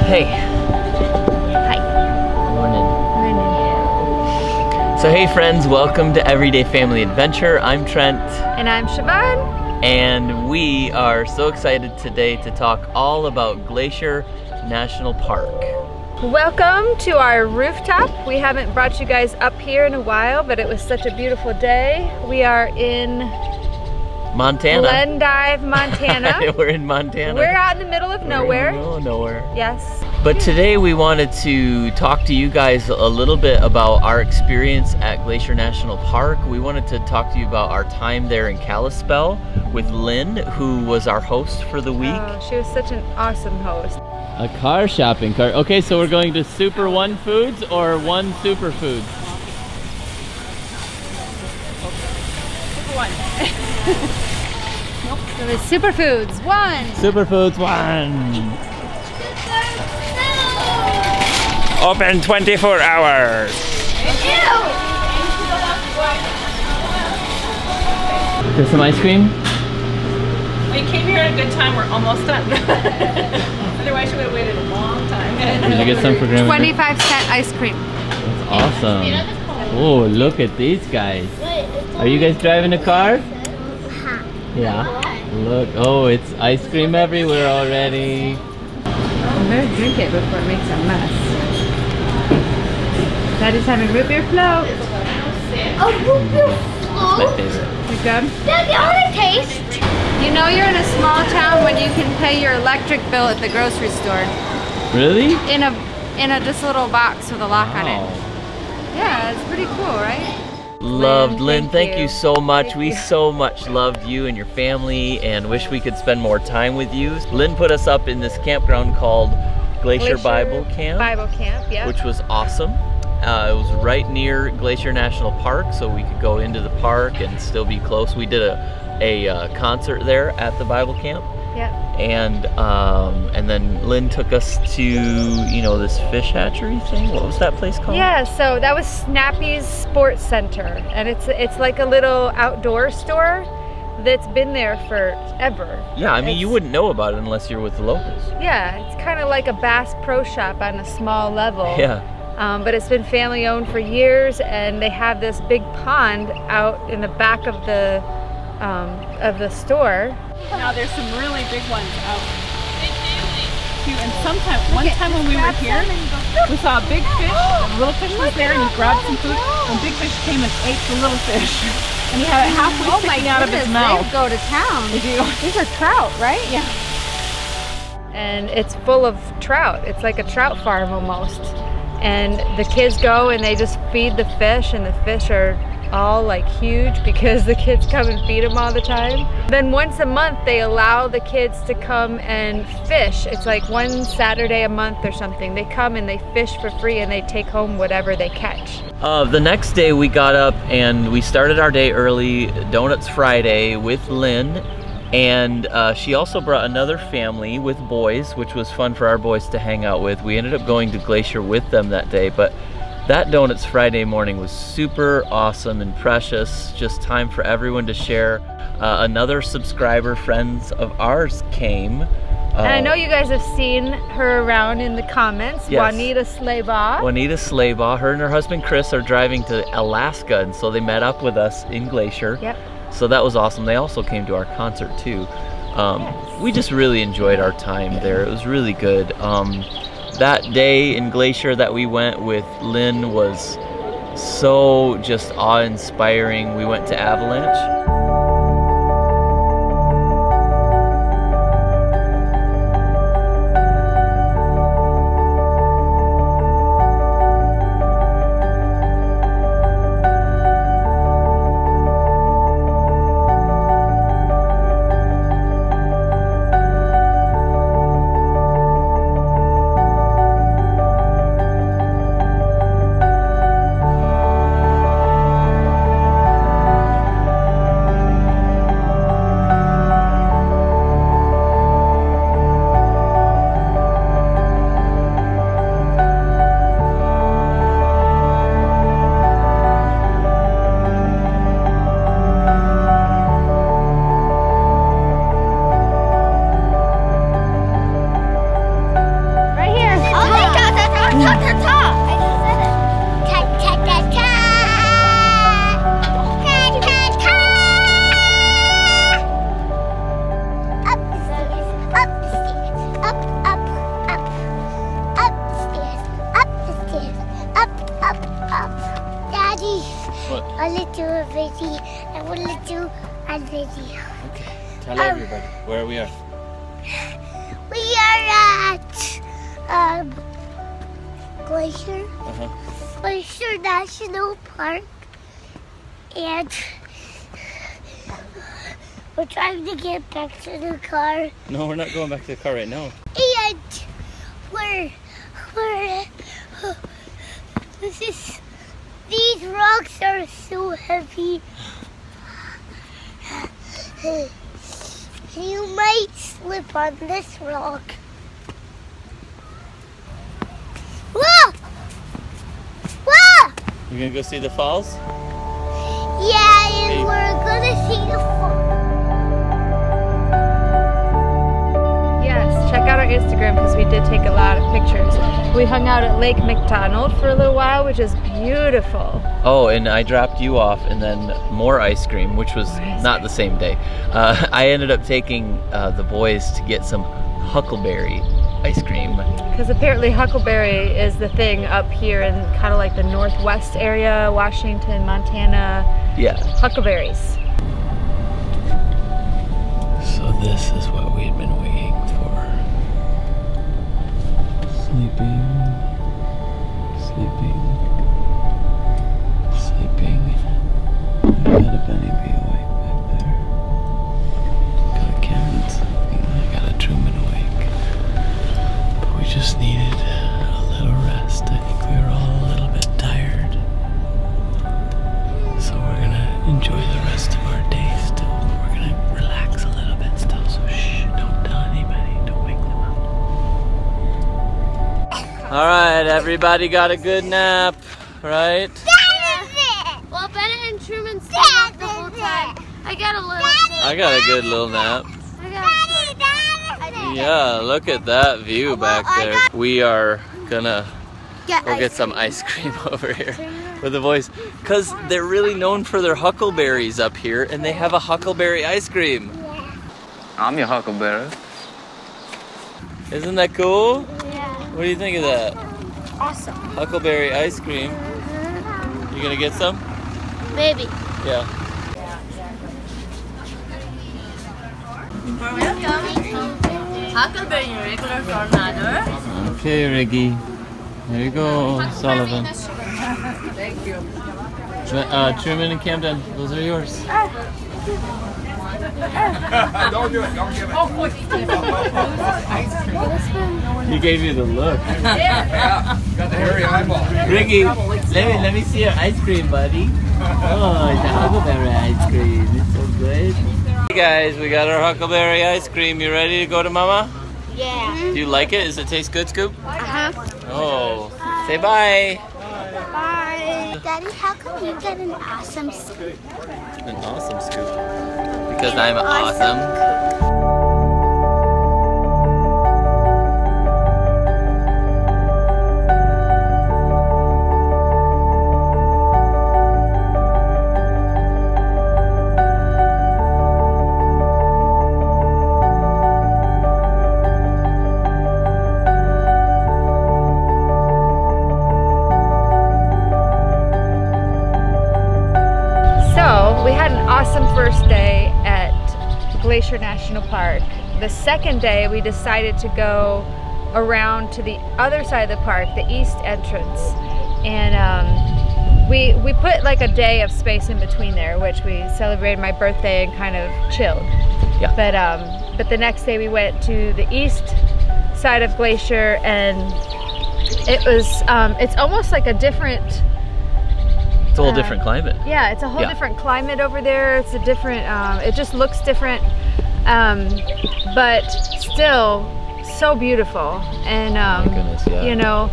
Hey. Hi. Morning. Morning. So hey friends, welcome to Everyday Family Adventure. I'm Trent. And I'm Siobhán. And we are so excited today to talk all about Glacier National Park. Welcome to our rooftop. We haven't brought you guys up here in a while, but it was such a beautiful day. We are in Montana. Glendive, Montana. We're in Montana. We're out in the middle of nowhere. In the middle of nowhere. Yes. But today we wanted to talk to you guys a little bit about our experience at Glacier National Park. We wanted to talk to you about our time there in Kalispell with Lynn, who was our host for the week. Oh, she was such an awesome host. A car shopping cart. Okay, so we're going to Super One Foods or One Superfoods? Super One. Nope. So it's Superfoods One. Superfoods One. Open 24 hours. There's some ice cream? We came here at a good time. We're almost done. Otherwise, we would have waited a long time. Can I get some for Grandma? 25-cent ice cream. That's awesome. Oh, look at these guys. Are you guys driving a car? Yeah. Look, oh, it's ice cream everywhere already. I'm gonna drink it before it makes a mess. Daddy's having root beer float. A root beer That's my float? favorite. You good? Daddy, I want to taste. You know you're in a small town when you can pay your electric bill at the grocery store Really? in a just a little box with a lock on Wow. it. Yeah, it's pretty cool, right? Loved Lynn, Lynn, thank thank you you. so much. Thank We you. so much loved you and your family and wish we could spend more time with you. Lynn put us up in this campground called Glacier Bible Camp, Bible Camp, yeah. which was awesome. It was right near Glacier National Park, so we could go into the park and still be close. We did a concert there at the Bible Camp. Yep. And then Lynn took us to, you know, this fish hatchery thing. What was that place called? Yeah, so that was Snappy's Sports Center, and it's like a little outdoor store that's been there forever. Yeah, I mean, you It's- wouldn't know about it unless you're with the locals. Yeah, it's kind of like a Bass Pro Shop on a small level. Yeah. But it's been family owned for years, and they have this big pond out in the back of the store. Now there's some really big ones out. Cute. And one time when we were here, we saw a big fish. A little fish was there, and he grabbed some food. And big fish came and ate the little fish, and he had it halfway sticking out of his mouth. They go to town. They do. These are trout, right? Yeah. And it's full of trout. It's like a trout farm almost. And the kids go and they just feed the fish, and the fish are all like huge because the kids come and feed them all the time. Then once a month they allow the kids to come and fish. It's like one Saturday a month or something. They come and they fish for free, and they take home whatever they catch. The next day we got up and we started our day early, Donuts Friday, with Lynn. And she also brought another family with boys, which was fun for our boys to hang out with. We ended up going to Glacier with them that day, but that Donuts Friday morning was super awesome and precious. Just time for everyone to share. Another subscriber, friends of ours, came. And I know you guys have seen her around in the comments. Yes. Juanita Slaybaugh. Juanita Slaybaugh. Her and her husband Chris are driving to Alaska, and so they met up with us in Glacier. Yep. So that was awesome. They also came to our concert too. We just really enjoyed our time there. It was really good. That day in Glacier that we went with Lynn was so just awe-inspiring. We went to Avalanche. want to do a video. I want to do a video. Okay, tell everybody where we are. We are at Glacier. Glacier National Park. And we're trying to get back to the car. No, we're not going back to the car right now. And these rocks are so heavy. You might slip on this rock. Whoa! Whoa! You gonna go see the falls? Yeah, and we're gonna see the falls. Yes, check out our Instagram because we did take a lot of pictures. We hung out at Lake McDonald for a little while, which is beautiful. Oh, and I dropped you off and then more ice cream, which was not the same day. I ended up taking the boys to get some huckleberry ice cream. Because apparently huckleberry is the thing up here in kind of like the northwest area, Washington, Montana. Yeah. Huckleberries. So this is what we had been waiting for. Sleeping, sleeping, sleeping. I got a Benny B awake back there. Got a Kevin sleeping. I got a Truman awake. But we just needed a little rest. I think we were all a little bit tired. So we're gonna enjoy the rest of our day still. We're gonna relax a little bit still. So shh, don't tell anybody. Don't wake them up. All right, everybody got a good nap, right? Well, Ben and Truman stayed up the whole time. I got a little. I got a good little nap. Yeah, look at that view back there. We are gonna go get some ice cream over here with the boys, because they're really known for their huckleberries up here, and they have a huckleberry ice cream. I'm your huckleberry. Isn't that cool? Yeah. What do you think of that? Awesome. Huckleberry ice cream. You gonna get some? Maybe. Yeah. Huckleberry regular tornado. Okay, Riggy. There you go, Sullivan. Thank you. Truman and Camden, those are yours. Don't do it. Don't give it. He gave you the look. Yeah. Got the hairy eyeball. Riggy, let me see your ice cream, buddy. Oh, it's a huckleberry ice cream. It's so good. Hey guys, we got our huckleberry ice cream. You ready to go to Mama? Yeah. Do you like it? Does it taste good, Scoop? Uh-huh. Oh, say bye. Bye. Daddy, how come you get an awesome scoop? An awesome scoop. Because I'm awesome. First day at Glacier National Park. The second day we decided to go around to the other side of the park, the east entrance, and we put like a day of space in between there, which we celebrated my birthday and kind of chilled. Yeah. But the next day we went to the east side of Glacier, and it was it's almost like a different. It's a whole different climate. Yeah, it's a whole different climate over there. It's a different, it just looks different, but still so beautiful. And, oh my goodness, yeah. You know,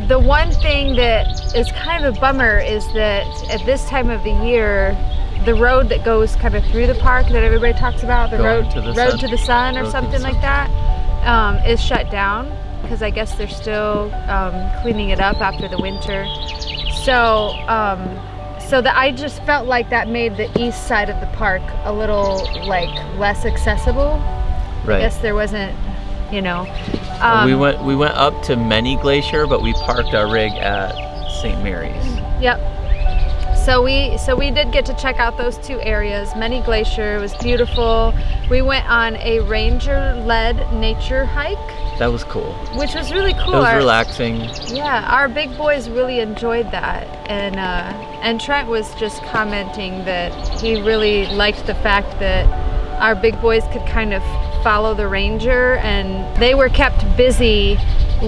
the one thing that is kind of a bummer is that at this time of the year, the road that goes kind of through the park that everybody talks about, the road to the sun or something like that, is shut down because I guess they're still cleaning it up after the winter. So, so that I just felt like that made the east side of the park a little like less accessible. Right. I guess there wasn't, you know. We went up to Many Glacier, but we parked our rig at St. Mary's. Yep. So we did get to check out those two areas. Many Glacier was beautiful. We went on a ranger-led nature hike. That was cool. Which was really cool. It was relaxing. Yeah, our big boys really enjoyed that, and Trent was just commenting that he really liked the fact that our big boys could kind of follow the ranger, and they were kept busy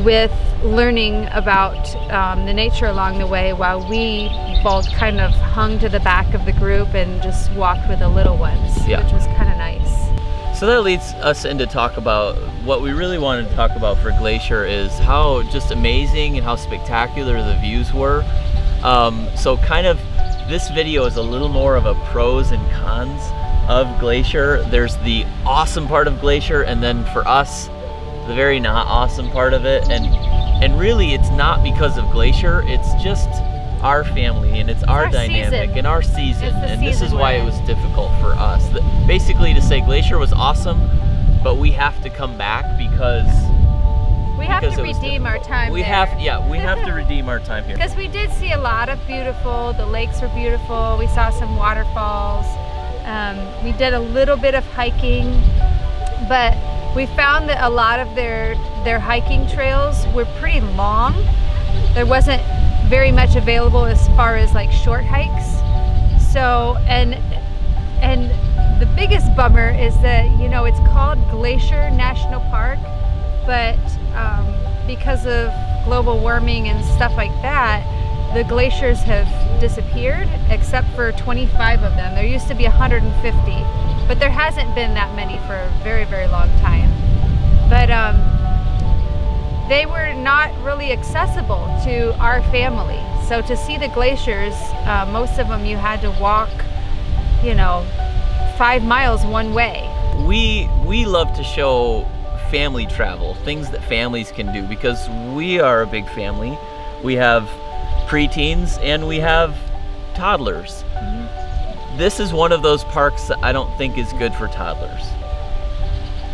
with learning about the nature along the way, while we both kind of hung to the back of the group and just walked with the little ones, which was kind of nice. So that leads us into talk about what we really wanted to talk about for Glacier is how just amazing and how spectacular the views were. So kind of this video is a little more of a pros and cons of Glacier. There's the awesome part of Glacier, and then for us, the very not awesome part of it. And really it's not because of Glacier, it's just our family and it's our dynamic and our season, and this is why it was difficult for us. Basically to say Glacier was awesome, but we have to come back because we have to redeem our time. We have to redeem our time here. Because we did see a lot of beautiful, the lakes were beautiful, we saw some waterfalls, we did a little bit of hiking, but we found that a lot of their hiking trails were pretty long. There wasn't very much available as far as like short hikes. So, and the biggest bummer is that, you know, it's called Glacier National Park, but because of global warming and stuff like that, the glaciers have disappeared except for 25 of them. There used to be 150, but there hasn't been that many for a very, very long time. But they were not really accessible to our family. So to see the glaciers, most of them you had to walk, you know, 5 miles one way. We love to show family travel, things that families can do, because we are a big family. We have preteens and we have toddlers. This is one of those parks that I don't think is good for toddlers.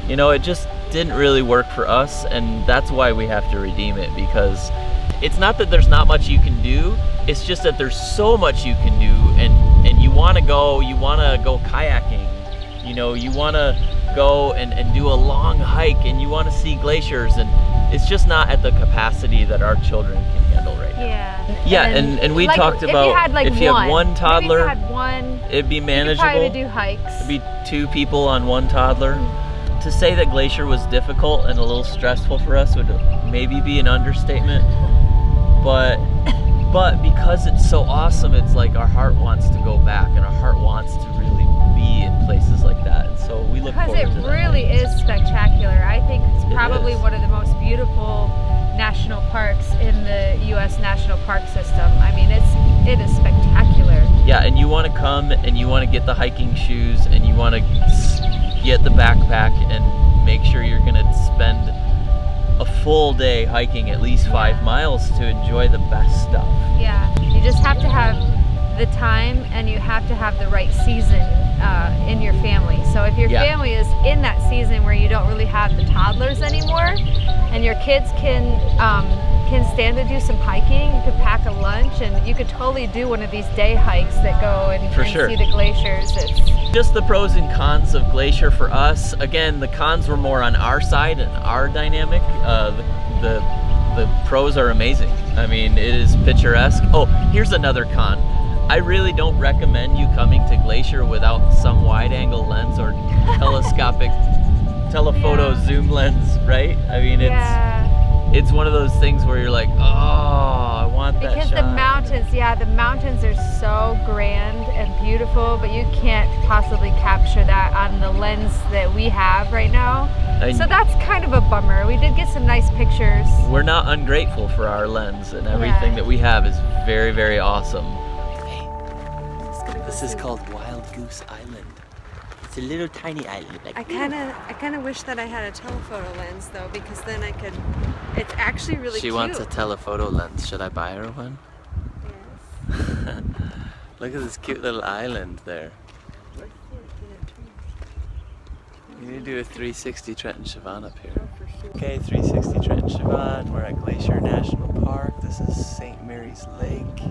You know, it just didn't really work for us, and that's why we have to redeem it, because it's not that there's not much you can do, it's just that there's so much you can do, and you want to go kayaking, you know, you want to go and do a long hike, and you want to see glaciers, and it's just not at the capacity that our children can handle right now. Yeah, and we talked about if you have one toddler, it'd be manageable. You could probably do hikes. It'd be 2 people on 1 toddler. To say that Glacier was difficult and a little stressful for us would maybe be an understatement, but because it's so awesome, it's like our heart wants to go back, and our heart wants to really be in places like that, and so we look forward to that. Because it really is spectacular. I think it's probably one of the most beautiful national parks in the U.S. national park system. I mean, it is spectacular. Yeah, and you want to come and you want to get the hiking shoes and you want to get the backpack and make sure you're going to spend a full day hiking at least 5 miles to enjoy the best stuff. Yeah, you just have to have the time and you have to have the right season in your family. So if your family is in that season where you don't really have the toddlers anymore, and your kids can stand to do some hiking, you could pack a lunch and you could totally do one of these day hikes that go and see the glaciers. It's just the pros and cons of Glacier for us. Again, the cons were more on our side and our dynamic. The pros are amazing. I mean, it is picturesque. Oh, here's another con. I really don't recommend you coming to Glacier without some wide-angle lens or telescopic telephoto zoom lens, right? I mean, it's one of those things where you're like, oh, I want that shot. Because the mountains, the mountains are so grand and beautiful, but you can't possibly capture that on the lens that we have right now. So that's kind of a bummer. We did get some nice pictures. We're not ungrateful for our lens, and everything that we have is very, very awesome. Hey, this is called Wild Goose Island. It's a little tiny island. I kind of wish that I had a telephoto lens though, because then I could. It's actually really cute. She wants a telephoto lens. Should I buy her one? Yes. Look at this cute little island there. You need to do a 360 Trent and Siobhán up here. Okay, 360 Trent and Siobhán. We're at Glacier National Park. This is St. Mary's Lake.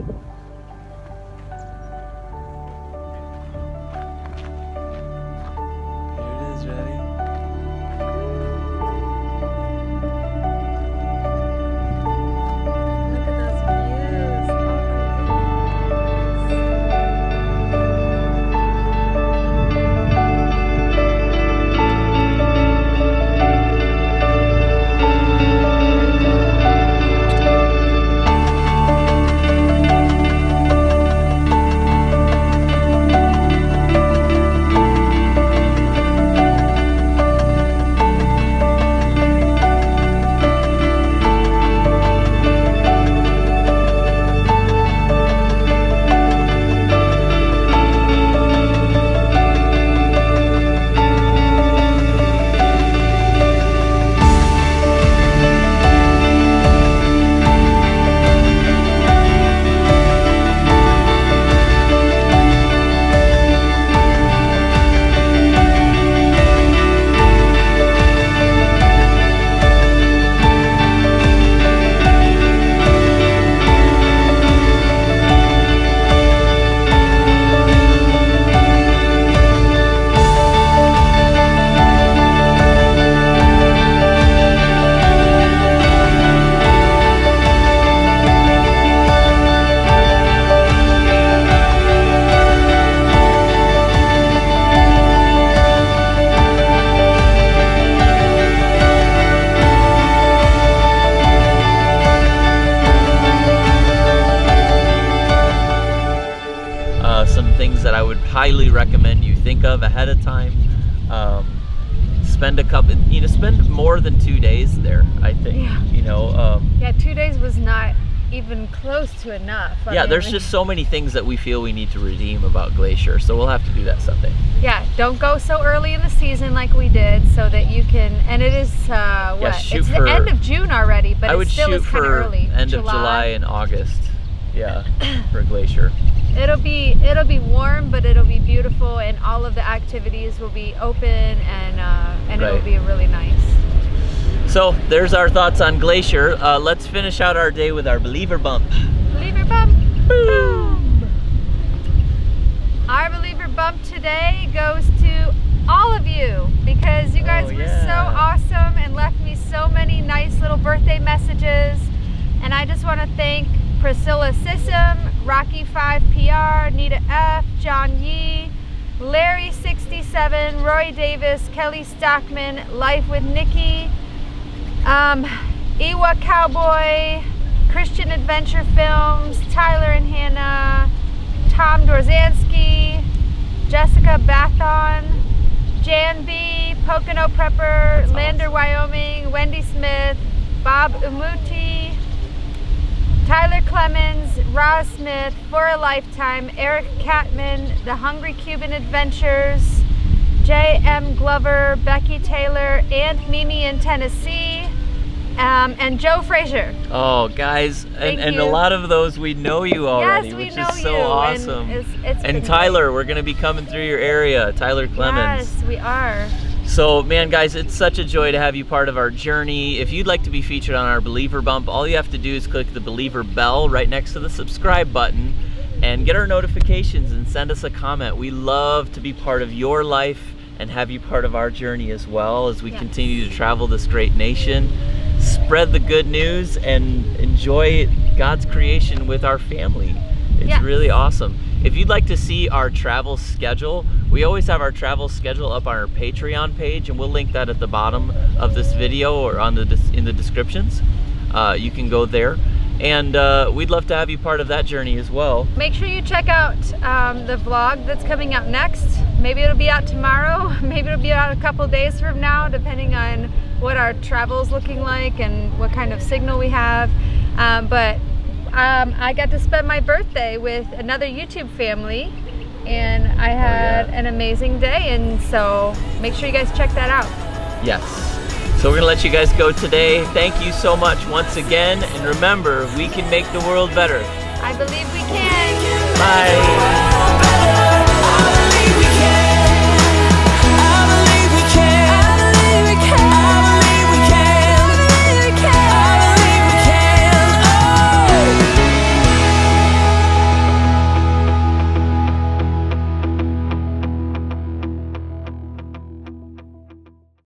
of ahead of time. Spend spend more than 2 days there, I think. Yeah. Yeah, 2 days was not even close to enough. I mean, there's just so many things that we feel we need to redeem about Glacier, so we'll have to do that someday. Yeah, don't go so early in the season like we did, so that you can, and it is, it's the end of June already, but it still is kind of early. End of July and August, yeah, for Glacier. It'll be warm, but it'll be beautiful, and all of the activities will be open, and it'll be really nice. So there's our thoughts on Glacier. Let's finish out our day with our believer bump. Believer bump. Boom. Our believer bump today goes to all of you, because you guys were so awesome and left me so many nice little birthday messages. And I just want to thank Priscilla Sissom, Rocky 5 PR, Nita F, John Yee, Larry 67, Roy Davis, Kelly Stockman, Life with Nikki, Ewa Cowboy, Christian Adventure Films, Tyler and Hannah, Tom Dorzansky, Jessica Bathon, Jan B, Pocono Prepper, Lander, Wyoming, Wendy Smith, Bob Umuti, Tyler Clemens, Roz Smith, For a Lifetime, Eric Catman, The Hungry Cuban Adventures, J.M. Glover, Becky Taylor, Aunt Mimi in Tennessee, and Joe Frazier. Oh, guys, and a lot of those we know you already, which is so awesome. And Tyler, we're going to be coming through your area, Tyler Clemens. Yes, we are. So, man, guys, it's such a joy to have you part of our journey. If you'd like to be featured on our Believer Bump, all you have to do is click the Believer bell right next to the subscribe button and get our notifications and send us a comment. We love to be part of your life and have you part of our journey as well as we continue to travel this great nation, spread the good news, and enjoy God's creation with our family. It's really awesome. If you'd like to see our travel schedule, we always have our travel schedule up on our Patreon page, and we'll link that at the bottom of this video or on in the descriptions. You can go there, and we'd love to have you part of that journey as well. Make sure you check out the vlog that's coming out next. Maybe it'll be out tomorrow, maybe it'll be out a couple days from now, depending on what our travel's looking like and what kind of signal we have. But I got to spend my birthday with another YouTube family, and I had an amazing day, and so make sure you guys check that out. Yes. So we're gonna let you guys go today. Thank you so much once again, and remember, we can make the world better. I believe we can.